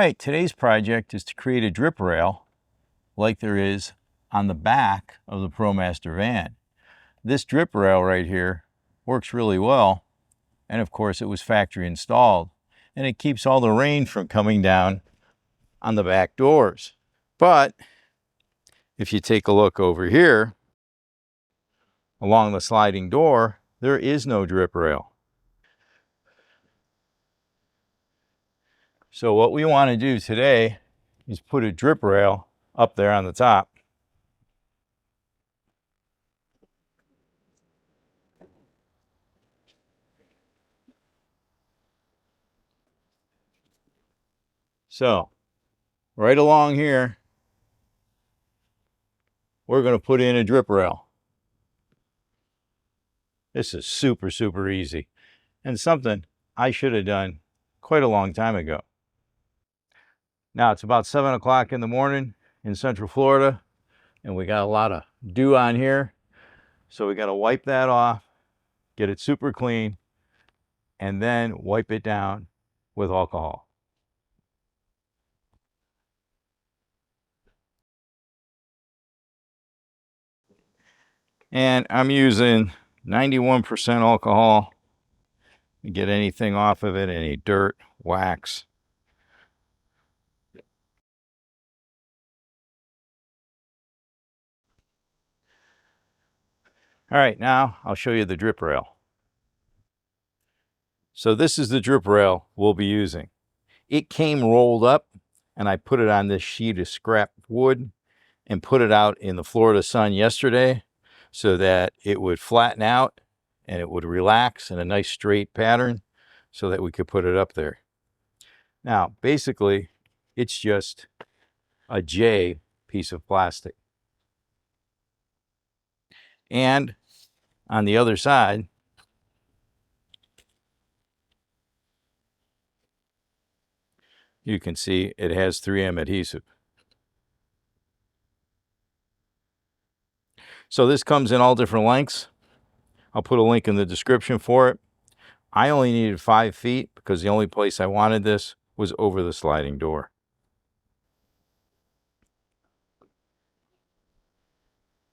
right, today's project is to create a drip rail like there is on the back of the ProMaster van. This drip rail right here works really well, and of course it was factory installed, and it keeps all the rain from coming down on the back doors. But if you take a look over here along the sliding door, there is no drip rail. So what we want to do today is put a drip rail up there on the top. So right along here, we're going to put in a drip rail. This is super easy, and something I should have done quite a long time ago. Now it's about 7 o'clock in the morning in Central Florida, and we got a lot of dew on here. So we got to wipe that off, get it super clean, and then wipe it down with alcohol. And I'm using 91% alcohol to get anything off of it, any dirt, wax. All right, now I'll show you the drip rail. So this is the drip rail we'll be using. It came rolled up, and I put it on this sheet of scrap wood and put it out in the Florida sun yesterday so that it would flatten out and it would relax in a nice straight pattern so that we could put it up there. Now, basically, it's just a J piece of plastic. And on the other side, you can see it has 3M adhesive. So this comes in all different lengths. I'll put a link in the description for it. I only needed 5 feet because the only place I wanted this was over the sliding door.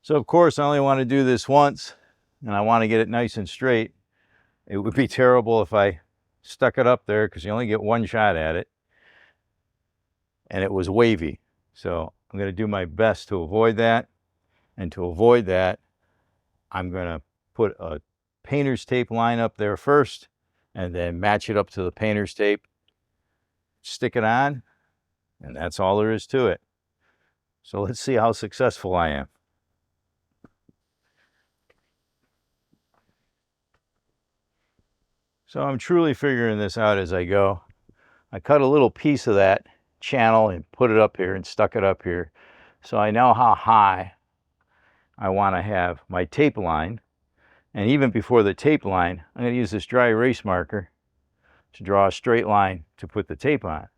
So of course I only want to do this once, and I want to get it nice and straight. It would be terrible if I stuck it up there because you only get one shot at it, and it was wavy. So I'm going to do my best to avoid that. And to avoid that, I'm going to put a painter's tape line up there first, and then match it up to the painter's tape, stick it on, and that's all there is to it. So let's see how successful I am. So I'm truly figuring this out as I go. I cut a little piece of that channel and put it up here and stuck it up here. So I know how high I want to have my tape line. And even before the tape line, I'm going to use this dry erase marker to draw a straight line to put the tape on.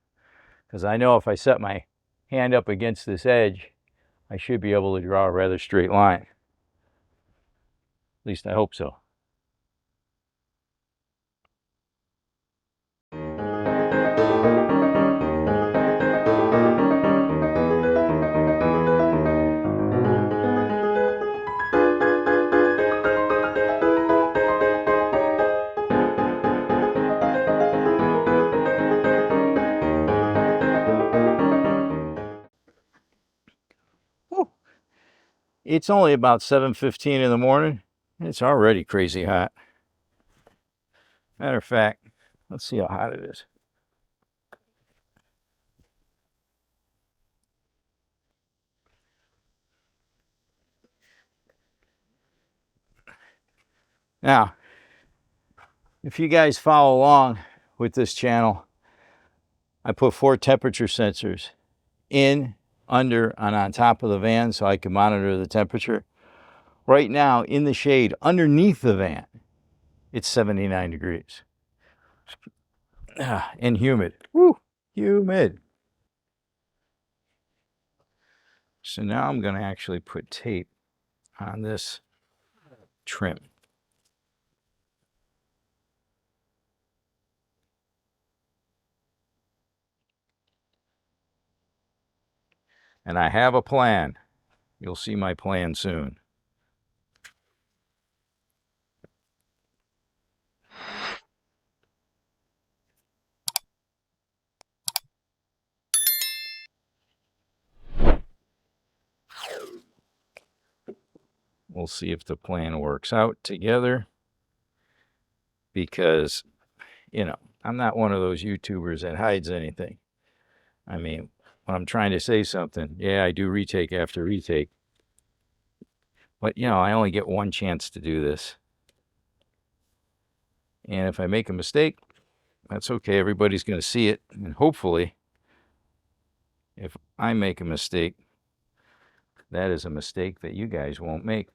Because I know if I set my hand up against this edge, I should be able to draw a rather straight line. At least I hope so. It's only about 7:15 in the morning, and it's already crazy hot. Matter of fact, let's see how hot it is. Now, if you guys follow along with this channel, I put 4 temperature sensors in, under, and on top of the van so I can monitor the temperature. Right now, in the shade underneath the van, it's 79 degrees. And humid. Woo, humid. So now I'm going to actually put tape on this trim. And I have a plan. You'll see my plan soon. We'll see if the plan works out together, because, you know, I'm not one of those YouTubers that hides anything. I mean, when I'm trying to say something, yeah, I do retake after retake. But, you know, I only get one chance to do this. And if I make a mistake, that's okay. Everybody's going to see it. And hopefully, if I make a mistake, that is a mistake that you guys won't make.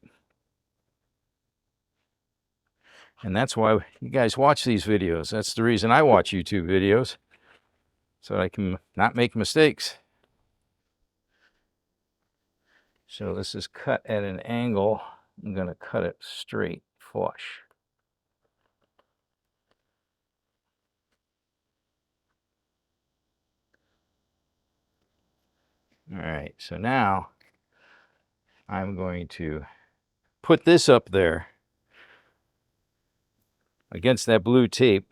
And that's why you guys watch these videos. That's the reason I watch YouTube videos, so I can not make mistakes. So this is cut at an angle. I'm going to cut it straight, flush. All right, so now I'm going to put this up there against that blue tape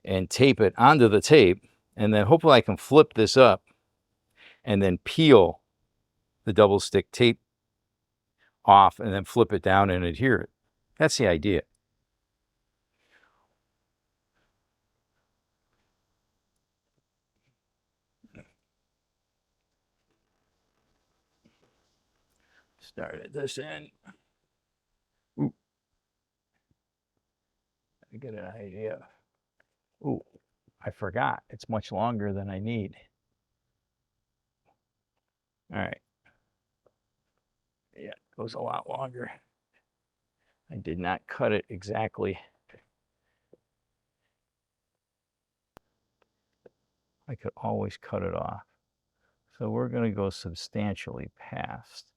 and tape it onto the tape, and then hopefully I can flip this up and then peel the double stick tape off and then flip it down and adhere it. That's the idea. Start at this end. Ooh. I get an idea. Ooh, I forgot. It's much longer than I need. All right. Yeah, it goes a lot longer. I did not cut it exactly. I could always cut it off. So we're going to go substantially past.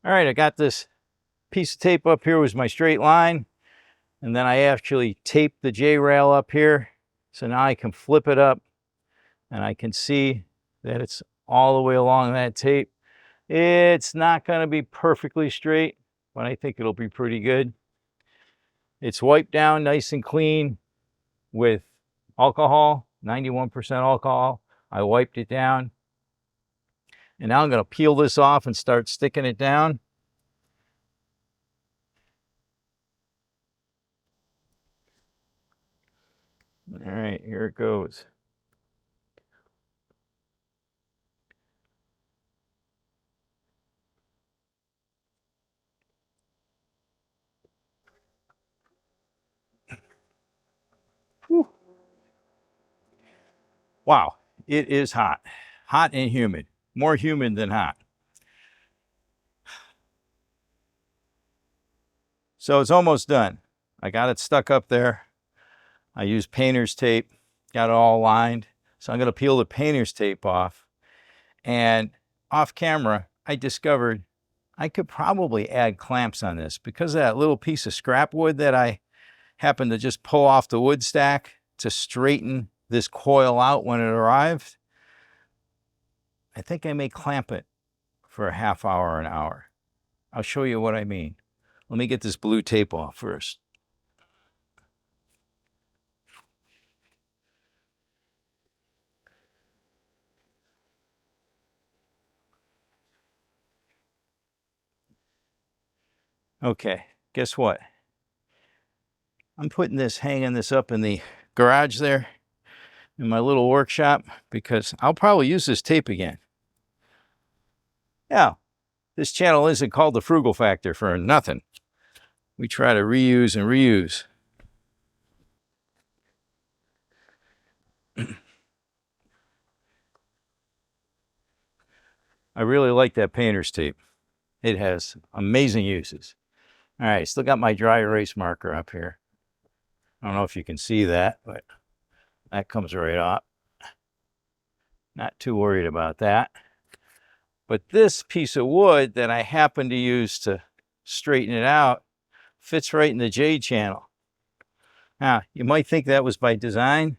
All right, I got this piece of tape up here was my straight line, and then I actually taped the J-rail up here. So now I can flip it up and I can see that it's all the way along that tape. It's not going to be perfectly straight, but I think it'll be pretty good. It's wiped down nice and clean with alcohol, 91% alcohol. I wiped it down. And now I'm going to peel this off and start sticking it down. All right, here it goes. Whew. Wow, it is hot. Hot and humid. More humid than hot. So it's almost done. I got it stuck up there. I used painter's tape, got it all lined. So I'm going to peel the painter's tape off. And off camera, I discovered I could probably add clamps on this because of that little piece of scrap wood that I happened to just pull off the wood stack to straighten this coil out when it arrived. I think I may clamp it for a half hour, an hour. I'll show you what I mean. Let me get this blue tape off first. Okay, guess what? I'm putting this, hanging this up in the garage there in my little workshop because I'll probably use this tape again. Yeah, this channel isn't called the Frugalfactor for nothing. We try to reuse and reuse. I really like that painter's tape. It has amazing uses. All right, still got my dry erase marker up here. I don't know if you can see that, but that comes right off. Not too worried about that. But this piece of wood that I happen to use to straighten it out fits right in the J channel. Now, you might think that was by design,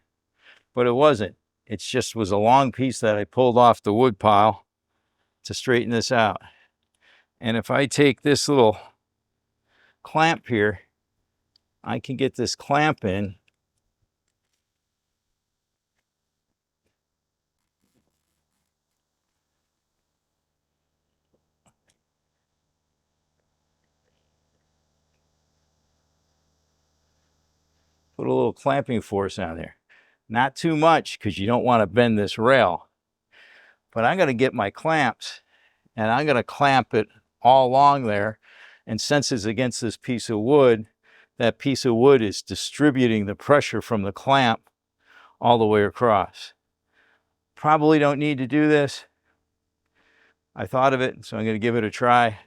but it wasn't. It just was a long piece that I pulled off the wood pile to straighten this out. And if I take this little clamp here, I can get this clamp in. Put a little clamping force on there. Not too much, because you don't want to bend this rail. But I'm going to get my clamps, and I'm going to clamp it all along there. And since it's against this piece of wood, that piece of wood is distributing the pressure from the clamp all the way across. Probably don't need to do this. I thought of it, so I'm going to give it a try.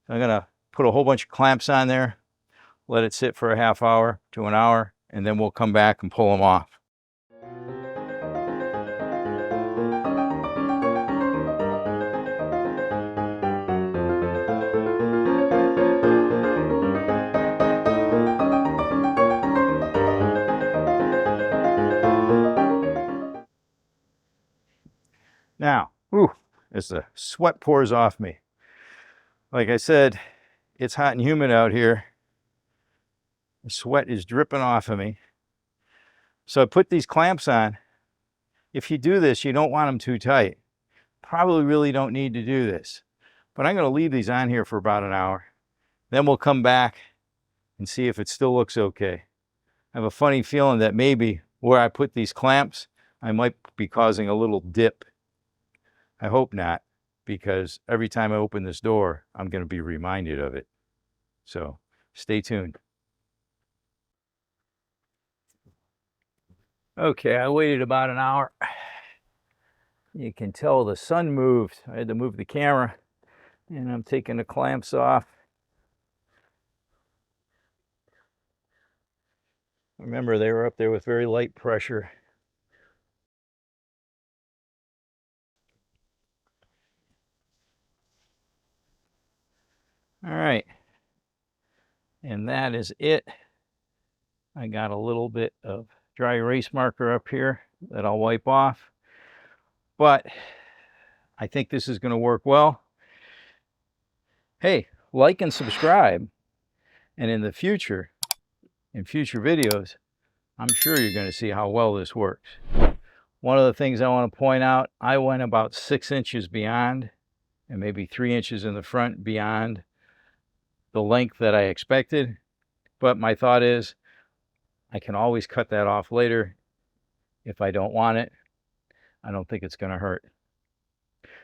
I'm going to put a whole bunch of clamps on there, let it sit for a half hour to an hour, and then we'll come back and pull them off. Now, as the sweat pours off me. Like I said, it's hot and humid out here. The sweat is dripping off of me. So I put these clamps on. If you do this, you don't want them too tight. Probably really don't need to do this. But I'm going to leave these on here for about an hour. Then we'll come back and see if it still looks okay. I have a funny feeling that maybe where I put these clamps, I might be causing a little dip. I hope not, because every time I open this door, I'm going to be reminded of it. So stay tuned. Okay, I waited about an hour. You can tell the sun moved. I had to move the camera, and I'm taking the clamps off. Remember, they were up there with very light pressure. All right, and that is it. I got a little bit of dry erase marker up here that I'll wipe off, but I think this is going to work well. Hey, like and subscribe, and in future videos, I'm sure you're going to see how well this works. One of the things I want to point out, I went about 6 inches beyond, and maybe 3 inches in the front beyond the length that I expected. But my thought is, I can always cut that off later if I don't want it. I don't think it's going to hurt.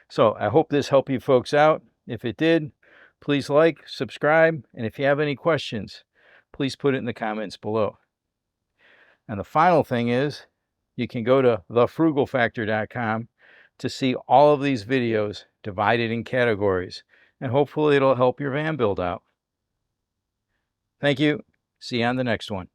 So I hope this helped you folks out. If it did, please like, subscribe, and if you have any questions, please put it in the comments below. And the final thing is, you can go to thefrugalfactor.com to see all of these videos divided in categories, and hopefully it'll help your van build out. Thank you. See you on the next one.